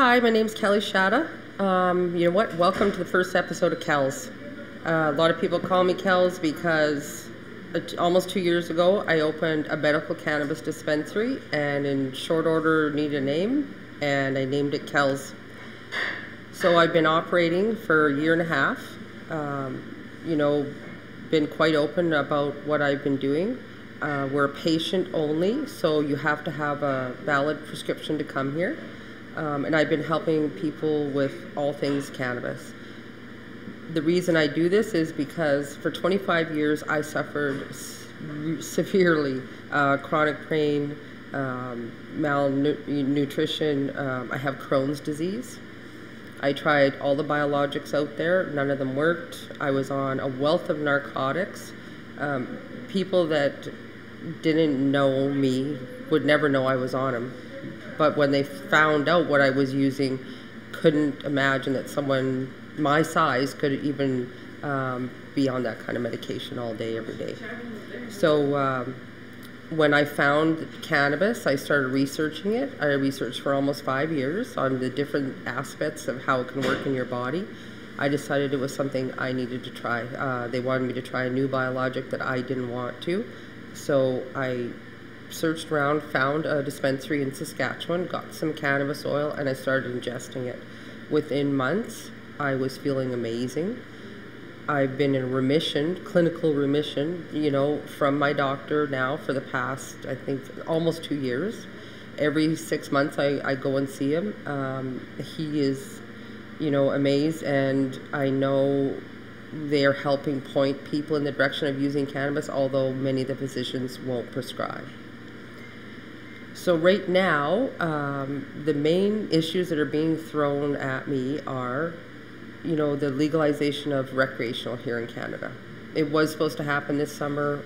Hi, my name's Kelly Shatta. You know what? Welcome to the first episode of Kells. A lot of people call me Kells because almost 2 years ago I opened a medical cannabis dispensary and in short order needed a name and I named it Kells. So I've been operating for a year and a half. You know, been quite open about what I've been doing. We're patient only, so you have to have a valid prescription to come here. And I've been helping people with all things cannabis. The reason I do this is because for 25 years I suffered severely chronic pain, malnutrition. I have Crohn's disease. I tried all the biologics out there, none of them worked. I was on a wealth of narcotics. People that didn't know me would never know I was on them. But when they found out what I was using, couldn't imagine that someone my size could even be on that kind of medication all day, every day. So when I found cannabis, I started researching it. I researched for almost 5 years on the different aspects of how it can work in your body. I decided it was something I needed to try. They wanted me to try a new biologic that I didn't want to. So I searched around, found a dispensary in Saskatchewan, got some cannabis oil, and I started ingesting it. Within months, I was feeling amazing. I've been in remission, clinical remission, you know, from my doctor now for the past, I think, almost 2 years. Every 6 months I go and see him. He is, you know, amazed, and I know they're helping point people in the direction of using cannabis, although many of the physicians won't prescribe. So right now, the main issues that are being thrown at me are, you know, the legalization of recreational here in Canada. It was supposed to happen this summer.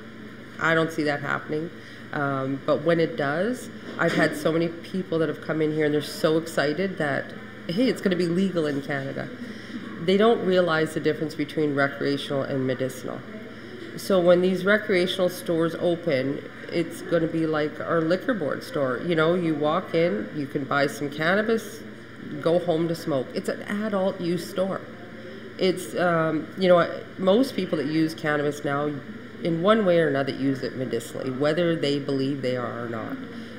I don't see that happening. But when it does, I've had so many people that have come in here and they're so excited that, hey, it's going to be legal in Canada. They don't realize the difference between recreational and medicinal. So when these recreational stores open, it's going to be like our liquor board store. You know, you walk in, you can buy some cannabis, go home to smoke. It's an adult use store. It's, you know, most people that use cannabis now, in one way or another, use it medicinally, whether they believe they are or not.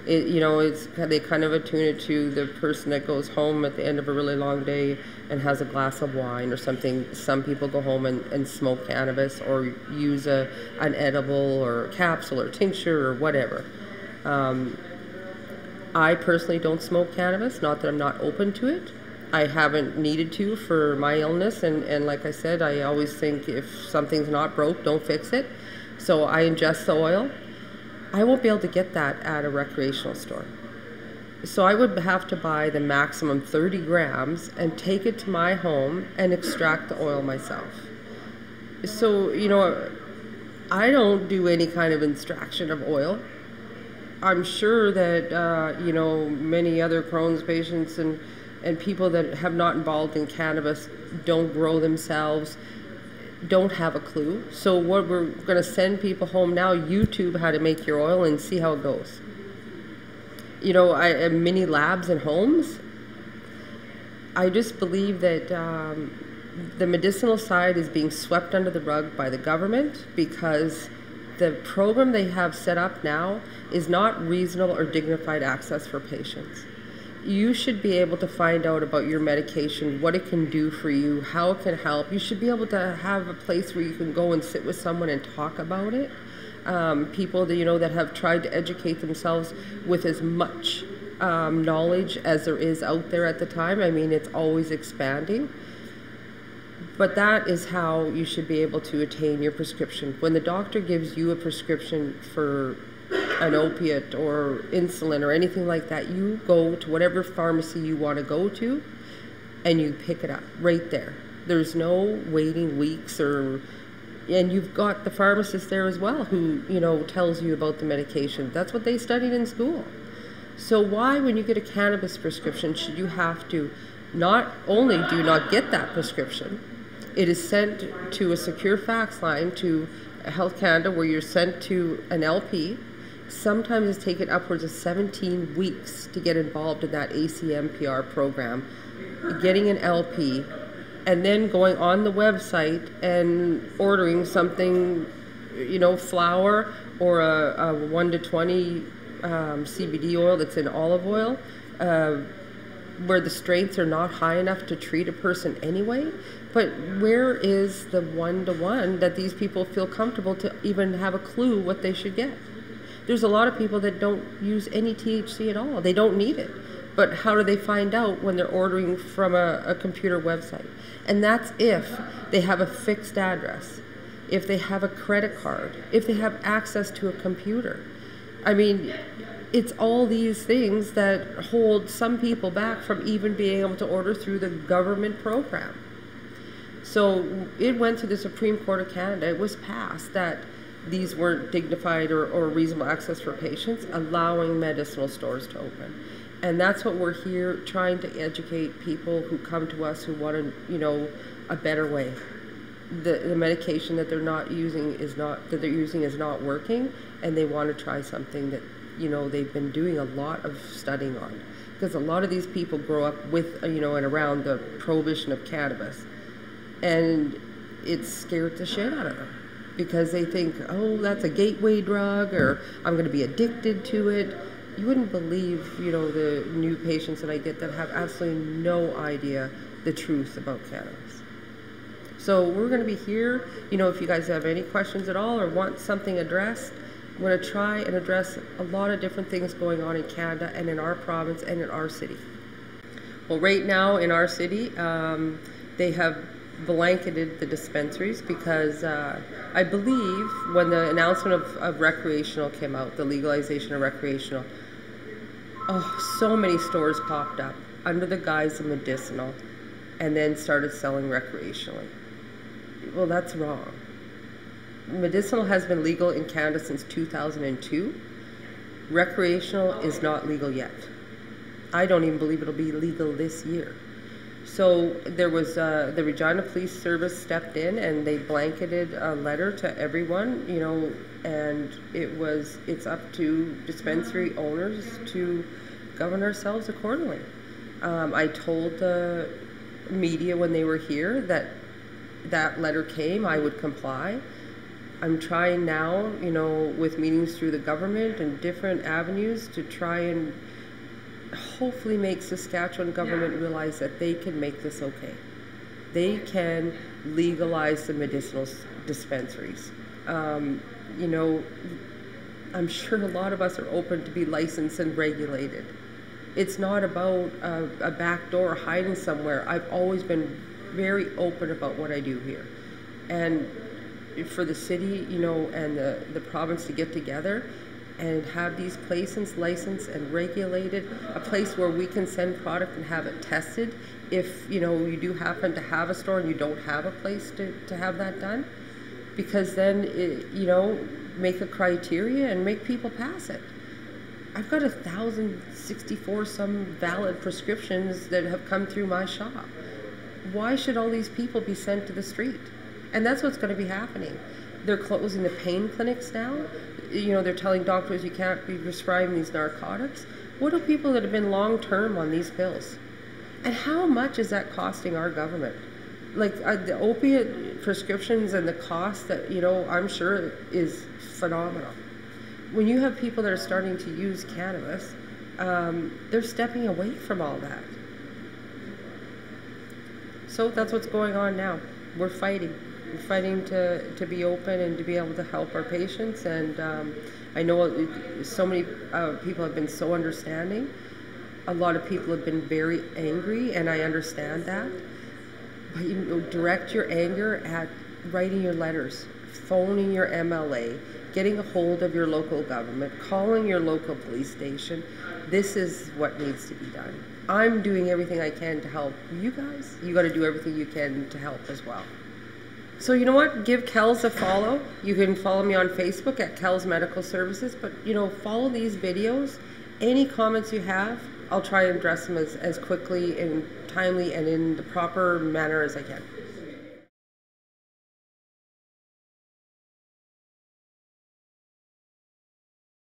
You know, they kind of attune it to the person that goes home at the end of a really long day and has a glass of wine or something. Some people go home and smoke cannabis or use an edible or a capsule or tincture or whatever. I personally don't smoke cannabis, not that I'm not open to it. I haven't needed to for my illness, and like I said, I always think if something's not broke, don't fix it. So I ingest the oil. I won't be able to get that at a recreational store. So I would have to buy the maximum 30 grams and take it to my home and extract the oil myself. So, you know, I don't do any kind of extraction of oil. I'm sure that, you know, many other Crohn's patients and people that have not involved in cannabis don't grow themselves, don't have a clue. So what we're going to send people home now, YouTube how to make your oil and see how it goes. You know, I have mini labs in homes. I just believe that the medicinal side is being swept under the rug by the government because the program they have set up now is not reasonable or dignified access for patients. You should be able to find out about your medication, what it can do for you, how it can help. You should be able to have a place where you can go and sit with someone and talk about it. People that, you know, that have tried to educate themselves with as much knowledge as there is out there at the time. I mean, it's always expanding. But that is how you should be able to attain your prescription. When the doctor gives you a prescription for an opiate or insulin or anything like that, you go to whatever pharmacy you want to go to and you pick it up right there. There's no waiting weeks and you've got the pharmacist there as well who, you know, tells you about the medication. That's what they studied in school. So why, when you get a cannabis prescription, should you have to not only do not get that prescription, it is sent to a secure fax line to Health Canada where you're sent to an LP, sometimes it's taken upwards of 17 weeks to get involved in that ACMPR program, getting an LP, and then going on the website and ordering something, flour or a 1 to 20 CBD oil that's in olive oil, where the strengths are not high enough to treat a person anyway. But where is the one-to-one that these people feel comfortable to even have a clue what they should get? There's a lot of people that don't use any THC at all. They don't need it. But how do they find out when they're ordering from a computer website? And that's if they have a fixed address, if they have a credit card, if they have access to a computer. I mean, it's all these things that hold some people back from even being able to order through the government program. So it went to the Supreme Court of Canada. It was passed that these weren't dignified or reasonable access for patients, allowing medicinal stores to open. And that's what we're here trying to educate people who come to us who want a better way. The medication that they're using is not working, and they want to try something that they've been doing a lot of studying on, because a lot of these people grow up with and around the prohibition of cannabis, and it's scared the shit out of them because they think, oh, that's a gateway drug, or I'm going to be addicted to it. You wouldn't believe the new patients that I get that have absolutely no idea the truth about cannabis. So we're going to be here, if you guys have any questions at all or want something addressed. I'm going to try and address a lot of different things going on in Canada and in our province and in our city. Well, right now in our city, they have blanketed the dispensaries because I believe when the announcement of recreational came out, the legalization of recreational, so many stores popped up under the guise of medicinal and then started selling recreationally. Well, that's wrong. Medicinal has been legal in Canada since 2002. Recreational is not legal yet. I don't even believe it'll be legal this year. So there was the Regina Police Service stepped in and they blanketed a letter to everyone, and it's up to dispensary owners to govern ourselves accordingly. I told the media when they were here that letter came, I would comply. I'm trying now, with meetings through the government and different avenues to try and hopefully make Saskatchewan government realize that they can make this okay. They can legalize the medicinal dispensaries. I'm sure a lot of us are open to be licensed and regulated. It's not about a back door hiding somewhere. I've always been very open about what I do here. And for the city, and the province to get together and have these places licensed and regulated, a place where we can send product and have it tested if, you do happen to have a store and you don't have a place to have that done. Because then, make a criteria and make people pass it. I've got 1,064 some valid prescriptions that have come through my shop. Why should all these people be sent to the street? And that's what's going to be happening. They're closing the pain clinics now. They're telling doctors you can't be prescribing these narcotics. What do people that have been long-term on these pills? And how much is that costing our government? Like the opiate prescriptions and the cost that, I'm sure is phenomenal. When you have people that are starting to use cannabis, they're stepping away from all that. So that's what's going on now. We're fighting. We're fighting to be open and to be able to help our patients. And I know so many people have been so understanding. A lot of people have been very angry, and I understand that. But direct your anger at writing your letters, phoning your MLA, getting a hold of your local government, calling your local police station. This is what needs to be done. I'm doing everything I can to help you guys. You got to do everything you can to help as well. So you know what? Give Kells a follow. You can follow me on Facebook at Kells Medical Services. But follow these videos. Any comments you have, I'll try and address them as quickly and timely and in the proper manner as I can.